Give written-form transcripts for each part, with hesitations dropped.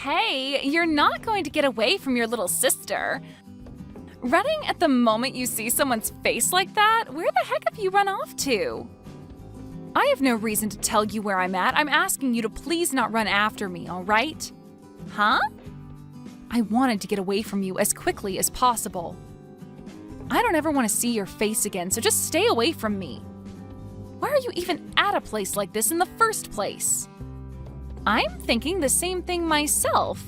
Hey, you're not going to get away from your little sister. Running at the moment you see someone's face like that? Where the heck have you run off to? I have no reason to tell you where I'm at. I'm asking you to please not run after me, all right? Huh? I wanted to get away from you as quickly as possible. I don't ever want to see your face again, so just stay away from me. Why are you even at a place like this in the first place? I'm thinking the same thing myself.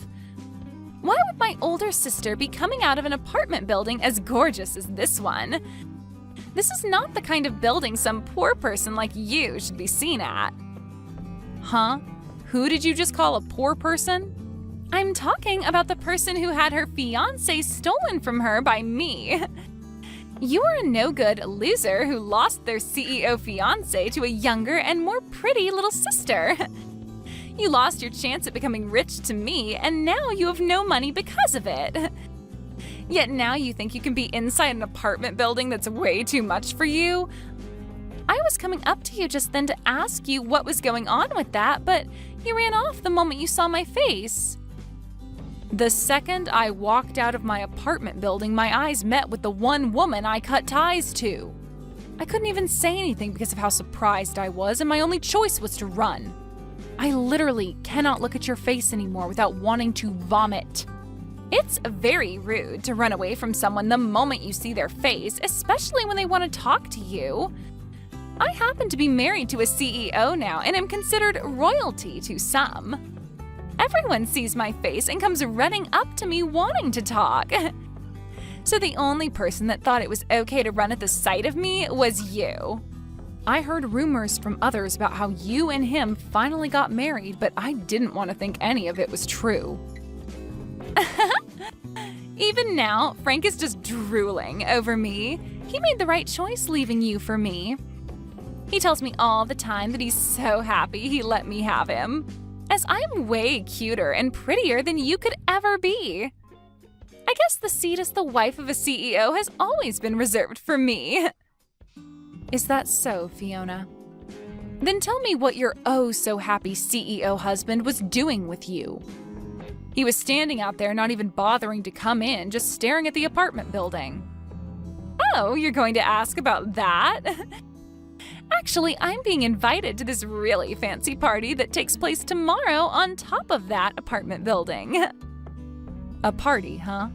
Why would my older sister be coming out of an apartment building as gorgeous as this one? This is not the kind of building some poor person like you should be seen at. Huh? Who did you just call a poor person? I'm talking about the person who had her fiancé stolen from her by me. You are a no-good loser who lost their CEO fiancé to a younger and more pretty little sister. You lost your chance at becoming rich to me, and now you have no money because of it. Yet now you think you can be inside an apartment building that's way too much for you? I was coming up to you just then to ask you what was going on with that, but you ran off the moment you saw my face. The second I walked out of my apartment building, my eyes met with the one woman I cut ties to. I couldn't even say anything because of how surprised I was, and my only choice was to run. I literally cannot look at your face anymore without wanting to vomit. It's very rude to run away from someone the moment you see their face, especially when they want to talk to you. I happen to be married to a CEO now and am considered royalty to some. Everyone sees my face and comes running up to me wanting to talk. So the only person that thought it was okay to run at the sight of me was you. I heard rumors from others about how you and him finally got married, but I didn't want to think any of it was true. Even now, Frank is just drooling over me. He made the right choice leaving you for me. He tells me all the time that he's so happy he let me have him, as I'm way cuter and prettier than you could ever be. I guess the seat as the wife of a CEO has always been reserved for me. Is that so, Fiona? Then tell me what your oh-so-happy CEO husband was doing with you. He was standing out there not even bothering to come in, just staring at the apartment building. Oh, you're going to ask about that? Actually, I'm being invited to this really fancy party that takes place tomorrow on top of that apartment building. A party, huh?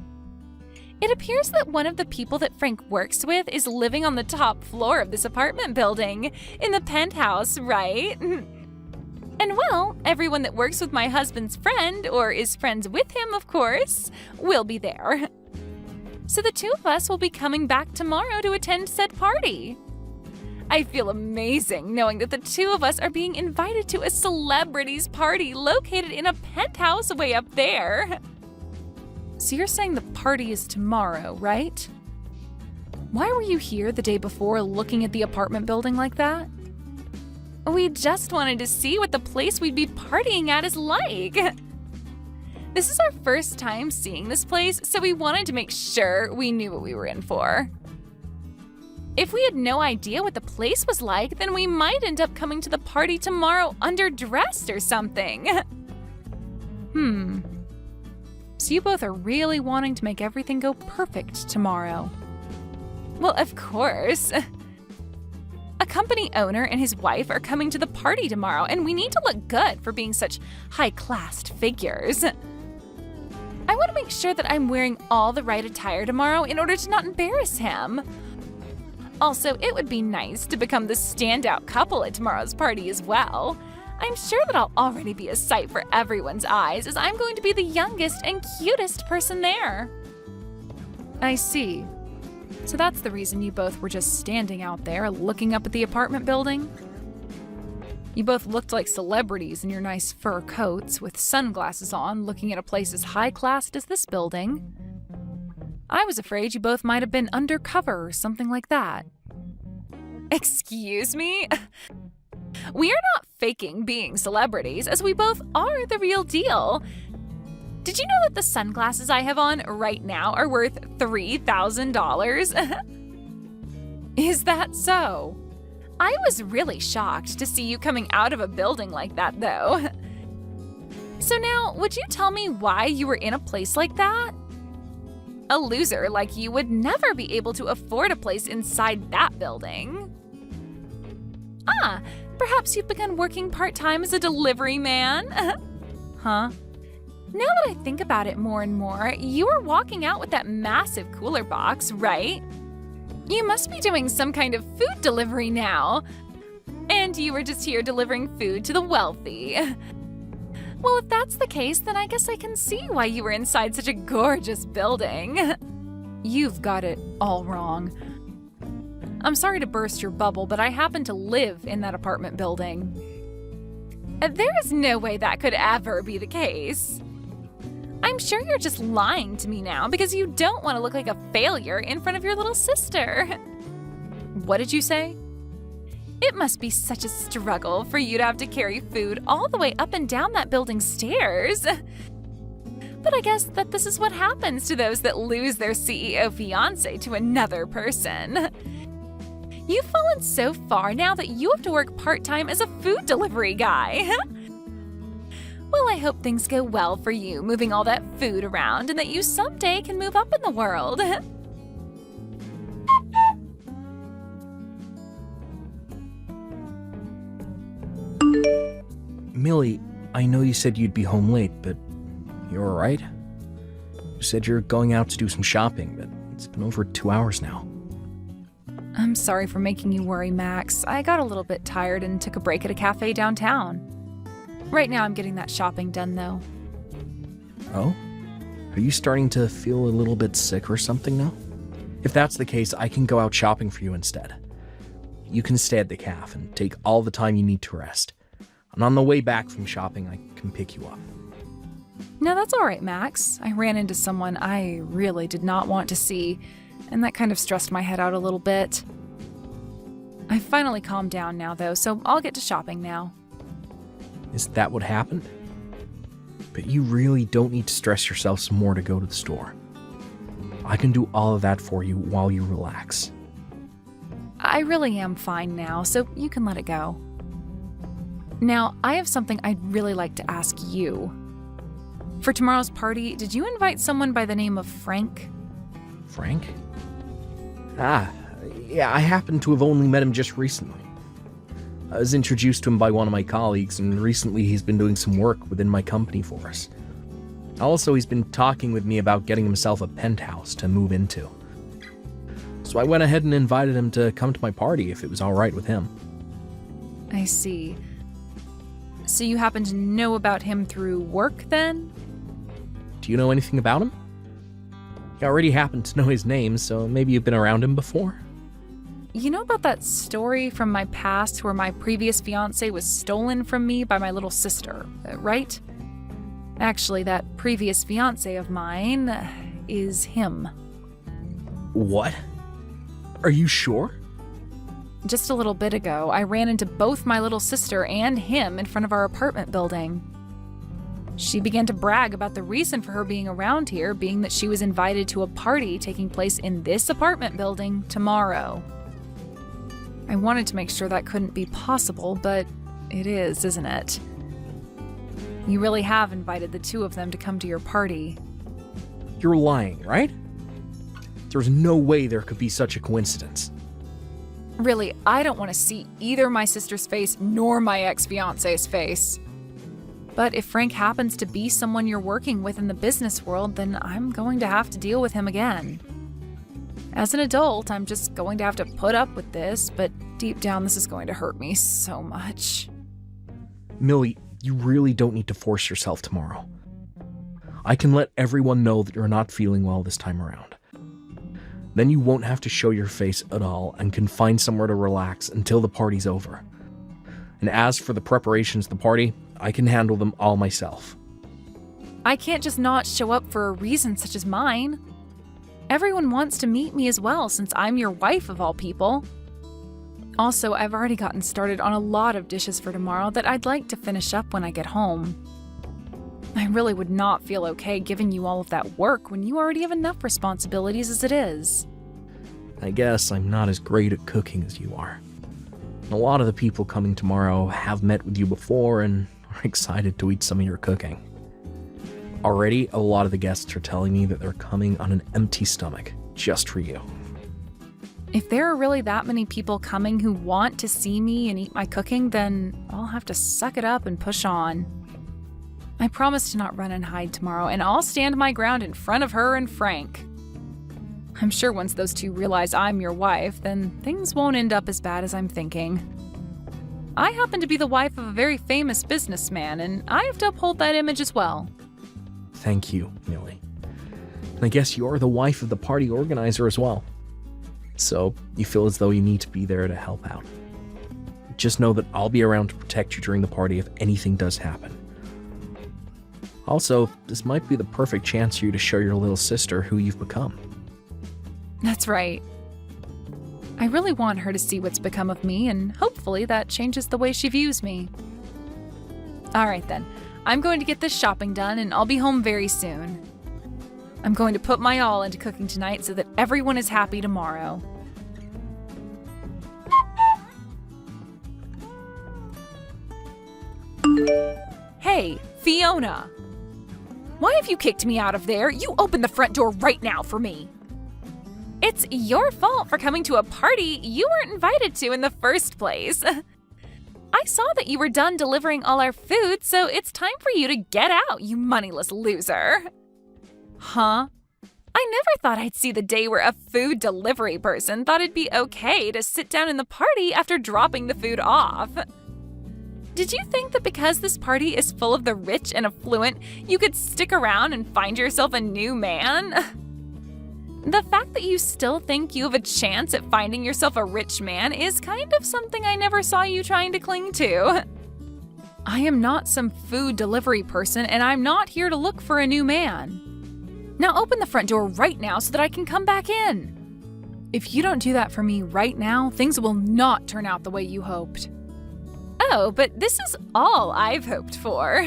It appears that one of the people that Frank works with is living on the top floor of this apartment building, in the penthouse, right? And well, everyone that works with my husband's friend, or is friends with him, of course, will be there. So the two of us will be coming back tomorrow to attend said party. I feel amazing knowing that the two of us are being invited to a celebrity's party located in a penthouse way up there. So you're saying the party is tomorrow, right? Why were you here the day before looking at the apartment building like that? We just wanted to see what the place we'd be partying at is like. This is our first time seeing this place, so we wanted to make sure we knew what we were in for. If we had no idea what the place was like, then we might end up coming to the party tomorrow underdressed or something. So you both are really wanting to make everything go perfect tomorrow. Well, of course. A company owner and his wife are coming to the party tomorrow, and we need to look good for being such high-class figures. I want to make sure that I'm wearing all the right attire tomorrow in order to not embarrass him. Also, it would be nice to become the standout couple at tomorrow's party as well. I'm sure that I'll already be a sight for everyone's eyes, as I'm going to be the youngest and cutest person there. I see. So that's the reason you both were just standing out there looking up at the apartment building? You both looked like celebrities in your nice fur coats with sunglasses on, looking at a place as high-classed as this building. I was afraid you both might have been undercover or something like that. Excuse me? We are not faking being celebrities, as we both are the real deal. Did you know that the sunglasses I have on right now are worth $3,000? Is that so? I was really shocked to see you coming out of a building like that, though. So now, would you tell me why you were in a place like that? A loser like you would never be able to afford a place inside that building. Ah, perhaps you've begun working part-time as a delivery man? Huh? Now that I think about it more and more, you were walking out with that massive cooler box, right? You must be doing some kind of food delivery now. And you were just here delivering food to the wealthy. Well, if that's the case, then I guess I can see why you were inside such a gorgeous building. You've got it all wrong. I'm sorry to burst your bubble, but I happen to live in that apartment building. There is no way that could ever be the case. I'm sure you're just lying to me now because you don't want to look like a failure in front of your little sister. What did you say? It must be such a struggle for you to have to carry food all the way up and down that building's stairs. But I guess that this is what happens to those that lose their CEO fiancé to another person. You've fallen so far now that you have to work part-time as a food delivery guy. Well, I hope things go well for you moving all that food around and that you someday can move up in the world. Millie, I know you said you'd be home late, but you're all right? You said you're going out to do some shopping, but it's been over 2 hours now. I'm sorry for making you worry, Max. I got a little bit tired and took a break at a cafe downtown. Right now I'm getting that shopping done, though. Oh? Are you starting to feel a little bit sick or something now? If that's the case, I can go out shopping for you instead. You can stay at the cafe and take all the time you need to rest. And on the way back from shopping, I can pick you up. No, that's all right, Max. I ran into someone I really did not want to see, and that kind of stressed my head out a little bit. I've finally calmed down now, though, so I'll get to shopping now. Is that what happened? But you really don't need to stress yourself some more to go to the store. I can do all of that for you while you relax. I really am fine now, so you can let it go. Now, I have something I'd really like to ask you. For tomorrow's party, did you invite someone by the name of Frank? Frank? Yeah, I happen to have only met him just recently. I was introduced to him by one of my colleagues, and recently he's been doing some work within my company for us. Also, he's been talking with me about getting himself a penthouse to move into. So I went ahead and invited him to come to my party if it was all right with him. I see. So you happen to know about him through work, then? Do you know anything about him? You already happen to know his name, so maybe you've been around him before? You know about that story from my past where my previous fiancé was stolen from me by my little sister, right? Actually, that previous fiancé of mine is him. What? Are you sure? Just a little bit ago, I ran into both my little sister and him in front of our apartment building. She began to brag about the reason for her being around here being that she was invited to a party taking place in this apartment building tomorrow. I wanted to make sure that couldn't be possible, but it is, isn't it? You really have invited the two of them to come to your party. You're lying, right? There's no way there could be such a coincidence. Really, I don't want to see either my sister's face nor my ex-fiancé's face. But if Frank happens to be someone you're working with in the business world, then I'm going to have to deal with him again. As an adult, I'm just going to have to put up with this, but deep down this is going to hurt me so much. Millie, you really don't need to force yourself tomorrow. I can let everyone know that you're not feeling well this time around. Then you won't have to show your face at all and can find somewhere to relax until the party's over. And as for the preparations of the party, I can handle them all myself. I can't just not show up for a reason such as mine. Everyone wants to meet me as well since I'm your wife of all people. Also, I've already gotten started on a lot of dishes for tomorrow that I'd like to finish up when I get home. I really would not feel okay giving you all of that work when you already have enough responsibilities as it is. I guess I'm not as great at cooking as you are. A lot of the people coming tomorrow have met with you before and are excited to eat some of your cooking. Already, a lot of the guests are telling me that they're coming on an empty stomach, just for you. If there are really that many people coming who want to see me and eat my cooking, then I'll have to suck it up and push on. I promise to not run and hide tomorrow, and I'll stand my ground in front of her and Frank. I'm sure once those two realize I'm your wife, then things won't end up as bad as I'm thinking. I happen to be the wife of a very famous businessman, and I have to uphold that image as well. Thank you, Millie. And I guess you're the wife of the party organizer as well. So you feel as though you need to be there to help out. Just know that I'll be around to protect you during the party if anything does happen. Also, this might be the perfect chance for you to show your little sister who you've become. That's right. I really want her to see what's become of me, and hopefully that changes the way she views me. All right then, I'm going to get this shopping done and I'll be home very soon. I'm going to put my all into cooking tonight so that everyone is happy tomorrow. Hey, Fiona! Why have you kicked me out of there? You open the front door right now for me! It's your fault for coming to a party you weren't invited to in the first place. I saw that you were done delivering all our food, so it's time for you to get out, you moneyless loser. Huh? I never thought I'd see the day where a food delivery person thought it'd be okay to sit down in the party after dropping the food off. Did you think that because this party is full of the rich and affluent, you could stick around and find yourself a new man? The fact that you still think you have a chance at finding yourself a rich man is kind of something I never saw you trying to cling to. I am not some food delivery person, and I'm not here to look for a new man. Now open the front door right now so that I can come back in. If you don't do that for me right now, things will not turn out the way you hoped. Oh, but this is all I've hoped for.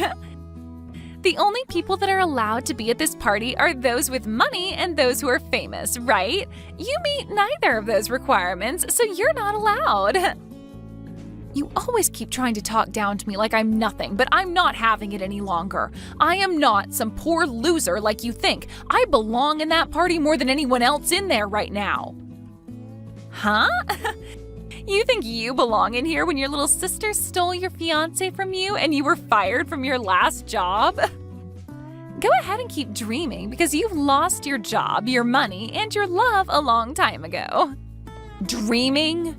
The only people that are allowed to be at this party are those with money and those who are famous, right? You meet neither of those requirements, so you're not allowed. You always keep trying to talk down to me like I'm nothing, but I'm not having it any longer. I am not some poor loser like you think. I belong in that party more than anyone else in there right now. Huh? You think you belong in here when your little sister stole your fiancé from you and you were fired from your last job? Go ahead and keep dreaming because you've lost your job, your money, and your love a long time ago. Dreaming?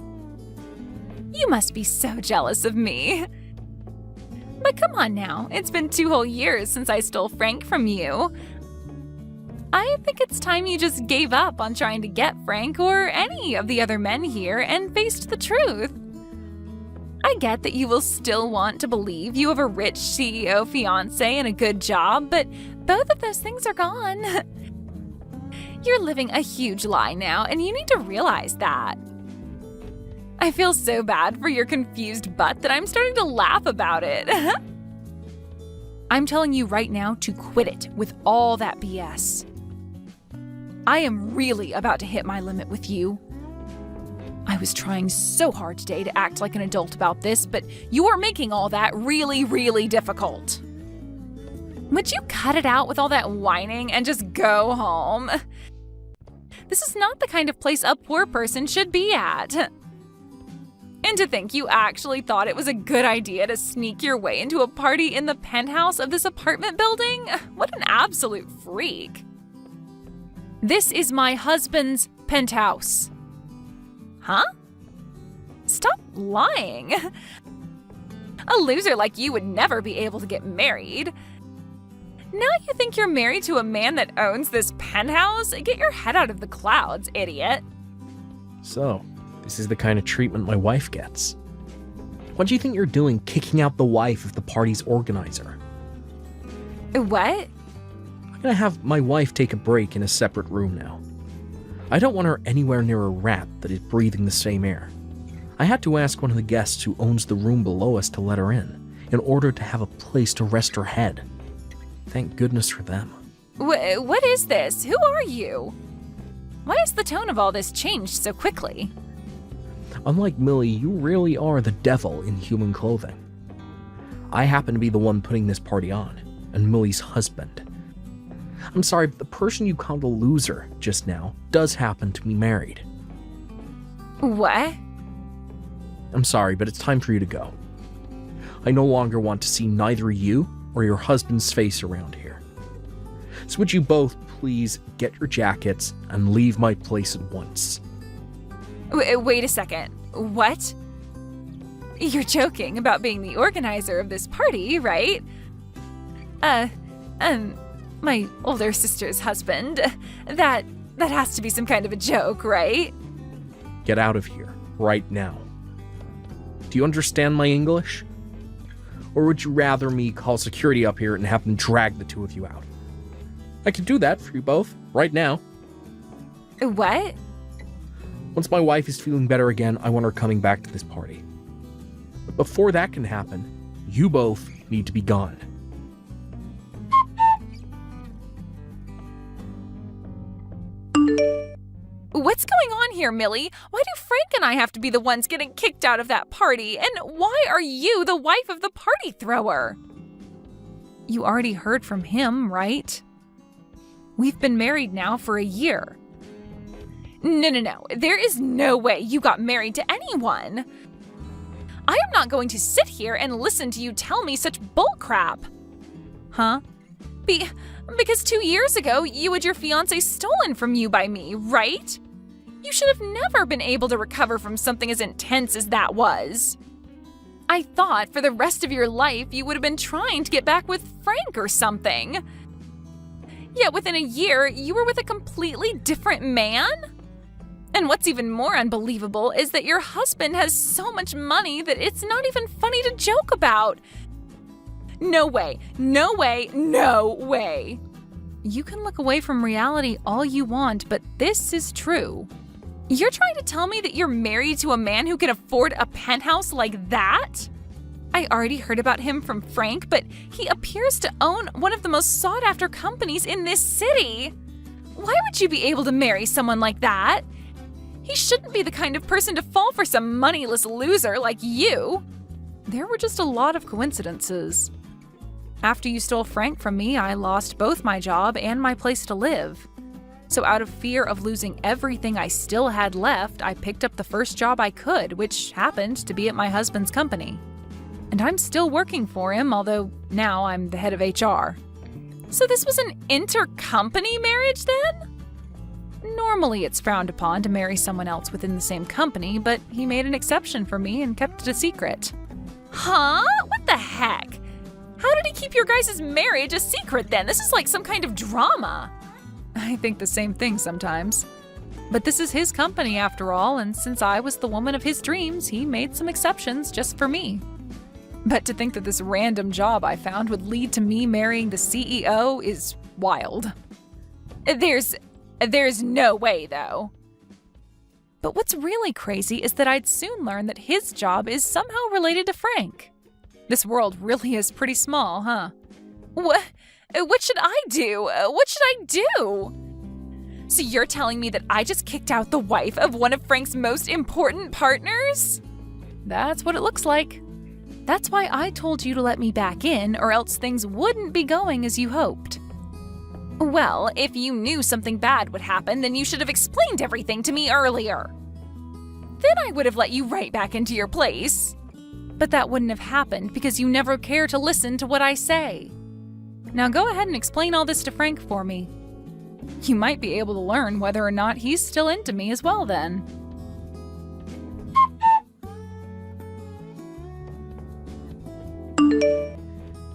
You must be so jealous of me. But come on now, it's been 2 whole years since I stole Frank from you. I think it's time you just gave up on trying to get Frank or any of the other men here and faced the truth. I get that you will still want to believe you have a rich CEO fiancé and a good job, but both of those things are gone. You're living a huge lie now, and you need to realize that. I feel so bad for your confused butt that I'm starting to laugh about it. I'm telling you right now to quit it with all that BS. I am really about to hit my limit with you. I was trying so hard today to act like an adult about this, but you are making all that really, really difficult. Would you cut it out with all that whining and just go home? This is not the kind of place a poor person should be at. And to think you actually thought it was a good idea to sneak your way into a party in the penthouse of this apartment building? What an absolute freak. This is my husband's penthouse. Huh? Stop lying. A loser like you would never be able to get married. Now you think you're married to a man that owns this penthouse? Get your head out of the clouds, idiot. So, this is the kind of treatment my wife gets. What do you think you're doing kicking out the wife of the party's organizer? What? I'm gonna have my wife take a break in a separate room now. I don't want her anywhere near a rat that is breathing the same air. I had to ask one of the guests who owns the room below us to let her in order to have a place to rest her head. Thank goodness for them. What is this? Who are you? Why has the tone of all this changed so quickly? Unlike Millie, you really are the devil in human clothing. I happen to be the one putting this party on, and Millie's husband, I'm sorry, but the person you called a loser just now does happen to be married. What? I'm sorry, but it's time for you to go. I no longer want to see neither you or your husband's face around here. So would you both please get your jackets and leave my place at once? Wait a second. What? You're joking about being the organizer of this party, right? My older sister's husband. That has to be some kind of a joke, right? Get out of here, right now. Do you understand my English? Or would you rather me call security up here and have them drag the two of you out? I could do that for you both, right now. What? Once my wife is feeling better again, I want her coming back to this party. But before that can happen, you both need to be gone. What's going on here, Millie? Why do Frank and I have to be the ones getting kicked out of that party? And why are you the wife of the party thrower? You already heard from him, right? We've been married now for a year. No. There is no way you got married to anyone. I am not going to sit here and listen to you tell me such bullcrap. Huh? Because 2 years ago, you had your fiancé stolen from you by me, right? You should have never been able to recover from something as intense as that was. I thought for the rest of your life you would have been trying to get back with Frank or something. Yet within a year, you were with a completely different man? And what's even more unbelievable is that your husband has so much money that it's not even funny to joke about. No way. You can look away from reality all you want, but this is true. You're trying to tell me that you're married to a man who can afford a penthouse like that? I already heard about him from Frank, but he appears to own one of the most sought-after companies in this city. Why would you be able to marry someone like that? He shouldn't be the kind of person to fall for some moneyless loser like you. There were just a lot of coincidences. After you stole Frank from me, I lost both my job and my place to live. So out of fear of losing everything I still had left, I picked up the first job I could, which happened to be at my husband's company. And I'm still working for him, although now I'm the head of HR. So this was an intercompany marriage then? Normally it's frowned upon to marry someone else within the same company, but he made an exception for me and kept it a secret. Huh? What the heck? How did he keep your guys' marriage a secret then? This is like some kind of drama. I think the same thing sometimes. But this is his company after all, and since I was the woman of his dreams, he made some exceptions just for me. But to think that this random job I found would lead to me marrying the CEO is wild. There's no way, though. But what's really crazy is that I'd soon learn that his job is somehow related to Frank. This world really is pretty small, huh? What should I do? What should I do? So you're telling me that I just kicked out the wife of one of Frank's most important partners? That's what it looks like. That's why I told you to let me back in, or else things wouldn't be going as you hoped. Well, if you knew something bad would happen, then you should have explained everything to me earlier. Then I would have let you right back into your place. But that wouldn't have happened because you never care to listen to what I say. Now go ahead and explain all this to Frank for me. You might be able to learn whether or not he's still into me as well then.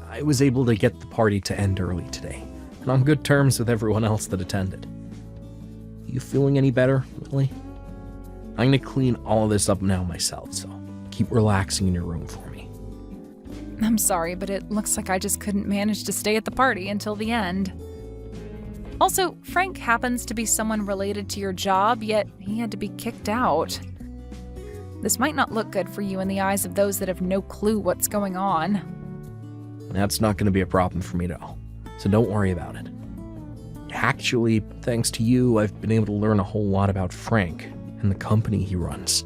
I was able to get the party to end early today, and on good terms with everyone else that attended. You feeling any better, Lily? I'm gonna clean all of this up now myself, so keep relaxing in your room for me. I'm sorry, but it looks like I just couldn't manage to stay at the party until the end. Also, Frank happens to be someone related to your job, yet he had to be kicked out. This might not look good for you in the eyes of those that have no clue what's going on. That's not going to be a problem for me at all, so don't worry about it. Actually, thanks to you, I've been able to learn a whole lot about Frank and the company he runs.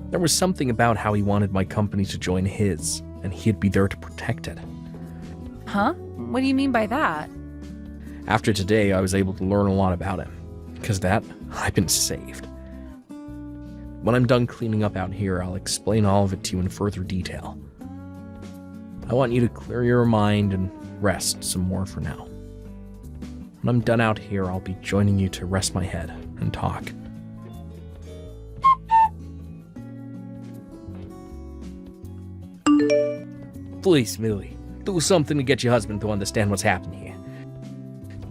There was something about how he wanted my company to join his, and he'd be there to protect it. Huh? What do you mean by that? After today, I was able to learn a lot about him. Because of that, I've been saved. When I'm done cleaning up out here, I'll explain all of it to you in further detail. I want you to clear your mind and rest some more for now. When I'm done out here, I'll be joining you to rest my head and talk. Please, Millie, do something to get your husband to understand what's happening here.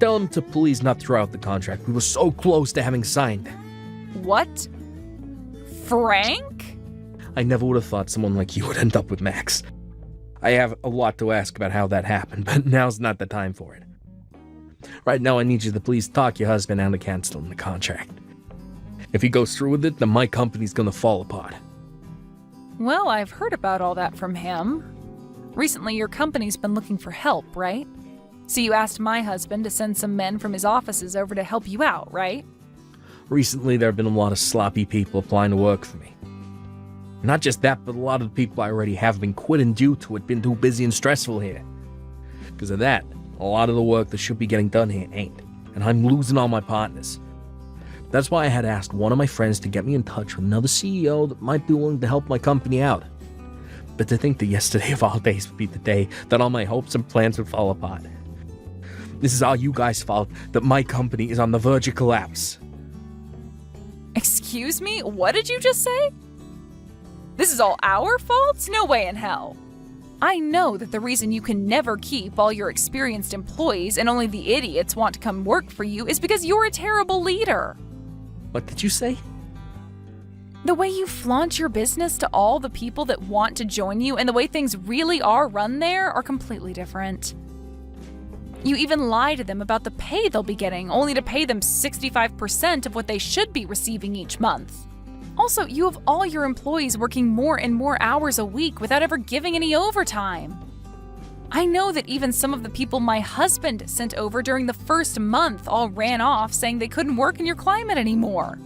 Tell him to please not throw out the contract. We were so close to having signed. What? Frank? I never would have thought someone like you would end up with Max. I have a lot to ask about how that happened, but now's not the time for it. Right now, I need you to please talk your husband out of canceling the contract. If he goes through with it, then my company's gonna fall apart. Well, I've heard about all that from him. Recently, your company's been looking for help, right? So you asked my husband to send some men from his offices over to help you out, right? Recently, there have been a lot of sloppy people applying to work for me. Not just that, but a lot of the people I already have been quitting due to it being too busy and stressful here. Because of that, a lot of the work that should be getting done here ain't, and I'm losing all my partners. That's why I had asked one of my friends to get me in touch with another CEO that might be willing to help my company out. But to think that yesterday of all days would be the day that all my hopes and plans would fall apart. This is all you guys' fault that my company is on the verge of collapse. Excuse me? What did you just say? This is all our fault? No way in hell. I know that the reason you can never keep all your experienced employees and only the idiots want to come work for you is because you're a terrible leader. What did you say? The way you flaunt your business to all the people that want to join you and the way things really are run there are completely different. You even lie to them about the pay they'll be getting, only to pay them 65% of what they should be receiving each month. Also, you have all your employees working more and more hours a week without ever giving any overtime. I know that even some of the people my husband sent over during the first month all ran off saying they couldn't work in your climate anymore.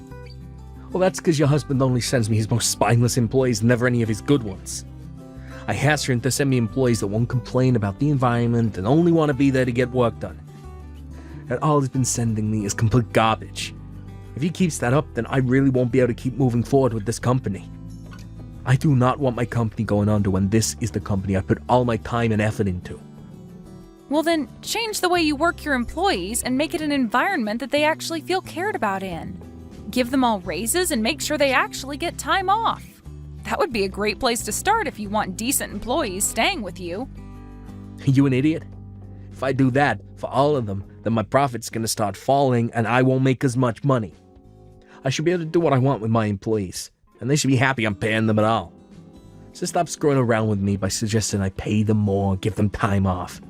Well, that's because your husband only sends me his most spineless employees, never any of his good ones. I asked him to send me employees that won't complain about the environment and only want to be there to get work done. And all he's been sending me is complete garbage. If he keeps that up, then I really won't be able to keep moving forward with this company. I do not want my company going under when this is the company I put all my time and effort into. Well then, change the way you work your employees and make it an environment that they actually feel cared about in. Give them all raises and make sure they actually get time off. That would be a great place to start if you want decent employees staying with you. You an idiot? If I do that for all of them, then my profit's gonna start falling and I won't make as much money. I should be able to do what I want with my employees, and they should be happy I'm paying them at all. So stop screwing around with me by suggesting I pay them more and give them time off.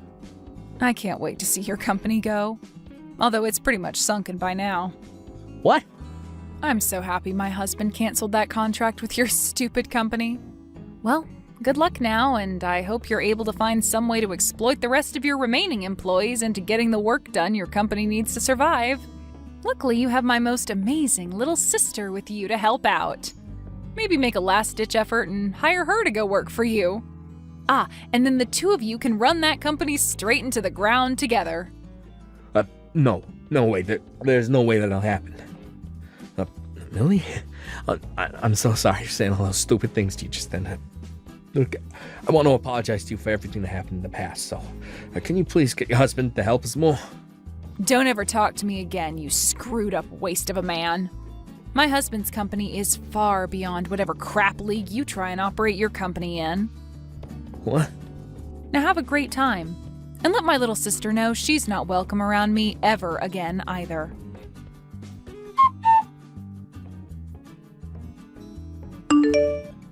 I can't wait to see your company go. Although it's pretty much sunken by now. What? I'm so happy my husband canceled that contract with your stupid company. Well, good luck now, and I hope you're able to find some way to exploit the rest of your remaining employees into getting the work done your company needs to survive. Luckily, you have my most amazing little sister with you to help out. Maybe make a last-ditch effort and hire her to go work for you. Ah, and then the two of you can run that company straight into the ground together. No way. There's no way that'll happen. Millie? I'm so sorry for saying all those stupid things to you just then. Look, I want to apologize to you for everything that happened in the past, so can you please get your husband to help us more? Don't ever talk to me again, you screwed-up waste of a man. My husband's company is far beyond whatever crap league you try and operate your company in. What? Now have a great time. And let my little sister know she's not welcome around me ever again either.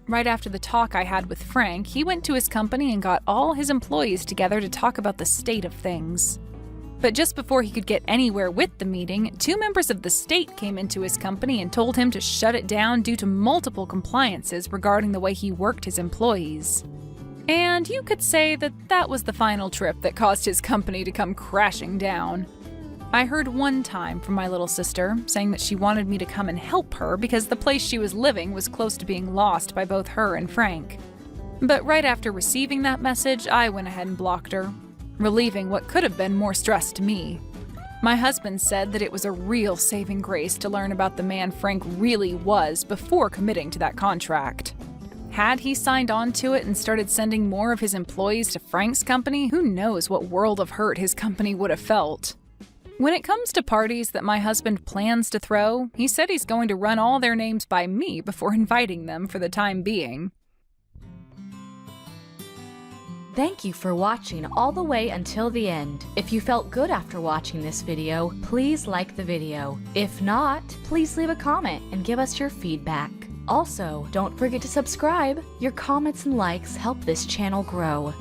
Right after the talk I had with Frank, he went to his company and got all his employees together to talk about the state of things. But just before he could get anywhere with the meeting, 2 members of the state came into his company and told him to shut it down due to multiple compliances regarding the way he worked his employees. And you could say that that was the final trip that caused his company to come crashing down. I heard one time from my little sister saying that she wanted me to come and help her because the place she was living was close to being lost by both her and Frank. But right after receiving that message, I went ahead and blocked her, relieving what could have been more stress to me. My husband said that it was a real saving grace to learn about the man Frank really was before committing to that contract. Had he signed on to it and started sending more of his employees to Frank's company, who knows what world of hurt his company would have felt. When it comes to parties that my husband plans to throw, he said he's going to run all their names by me before inviting them for the time being. Thank you for watching all the way until the end. If you felt good after watching this video, please like the video. If not, please leave a comment and give us your feedback. Also, don't forget to subscribe. Your comments and likes help this channel grow.